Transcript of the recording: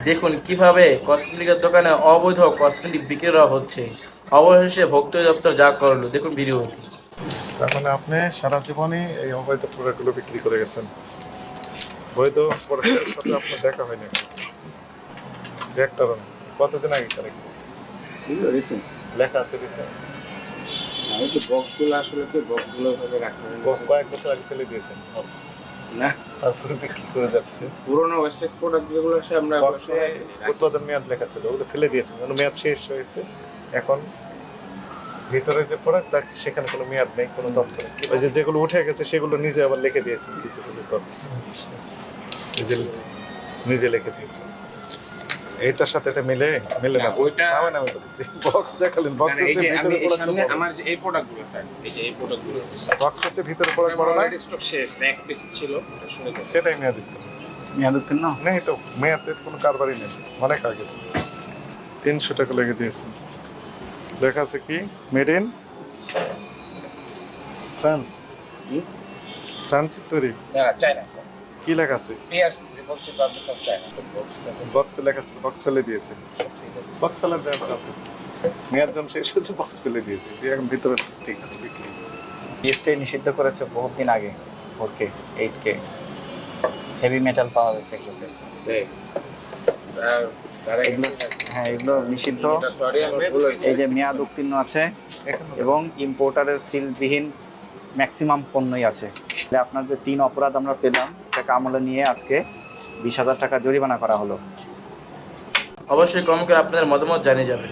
দেখুন কিভাবে কসমেটিকের দোকানে অবৈধ কসমেটিক বিক্রি করা হচ্ছে। অবশেষে ভোক্তা দপ্তর যা করলো, দেখুন ভিডিওটি। তার মানে আপনি সারা জীবনই এই অবৈধ প্রোডাক্টগুলো বিক্রি করে গেছেন। বৈধ প্রোডাক্টের সাথে আপনার দেখা হয়নি একটারও না। কতদিন আগে কারেক্ট রিসেন্ট লেখা আছে রিসেন্ট? ওই যে বক্সগুলো আসলে কি বক্সগুলো ভাবে রাখা হয়েছে কয়েক বছর আগে ফেলে দিয়েছেন বক্স, না। তারপরে বিক্রি করে যাচ্ছে। পুরোনো ওয়েস্টেজ প্রোডাক্ট যেগুলো আছে আমরা বক্সে উৎপাদন মেয়াদ লেখা ছিল, ওগুলো ফেলে দিয়েছেন, মানে মেয়াদ শেষ হয়েছে। এখন ভিতরে যে প্রোডাক্ট সেখানে কোনো মেয়াদ নেই, কোনো তথ্য নেই। ওই যে যেগুলো উঠে গেছে সেগুলো নিজে আবার লিখে দিয়েছেন কিছু কিছু তথ্য, নিজে লিখে দিয়েছেন। এটার সাথে এটা মিলে না, ওইটা হবে না। বক্স দেখালেন, বক্স এই আছে যে ভিতরে আমি এই প্রোডাক্ট সামনে আমার যে এই প্রোডাক্টগুলো স্যার, এই যে এই প্রোডাক্টগুলো বক্স আছে ভিতরে প্রোডাক্ট বড় না, স্টক শেষ এক পিস ছিল শুনে তো সেটাই মেয়াদ উত্তীর্ণ নেই তো। মেয়াদের কোনো কারবারই নেই, অনেক আগে 300 টাকা লেগে দিয়েছেন। লেখা আছে কি মেড ইন ফ্রান্স, ফ্রান্সের তৈরি। চায়না স্যার কি লেখা আছে? PRC people's republic of China বক্সে লেখা ছিল, বক্স ফেলে দিয়েছে। বক্স ফেলার দেওয়া আপনি মেয়াদ জন শেষ হচ্ছে, বক্স ফেলে দিয়েছে। এখন ভিতরে ঠিক আছে বিক্রি। জিএসটি নিষিদ্ধ করেছে বহুত দিন আগে। 4K 8K হেভি মেটাল পাওয়া গেছে এগুলোতে। হ্যাঁ, এগুলো নিষিদ্ধ। সরি আমার ভুল হয়েছে। এই যে মেয়াদ উত্তীর্ণ আছে এবং ইম্পোর্টারের সিলবিহীন ম্যাক্সিমাম পণ্যই আছে। তাহলে আপনার যে 3 অপরাধ আমরা পেলাম, সেটাকে আমলে নিয়ে আজকে 20,000 টাকা জরিমানা করা হলো। অবশ্যই কমেন্ট করে আপনাদের মতামত জানিয়ে যাবেন।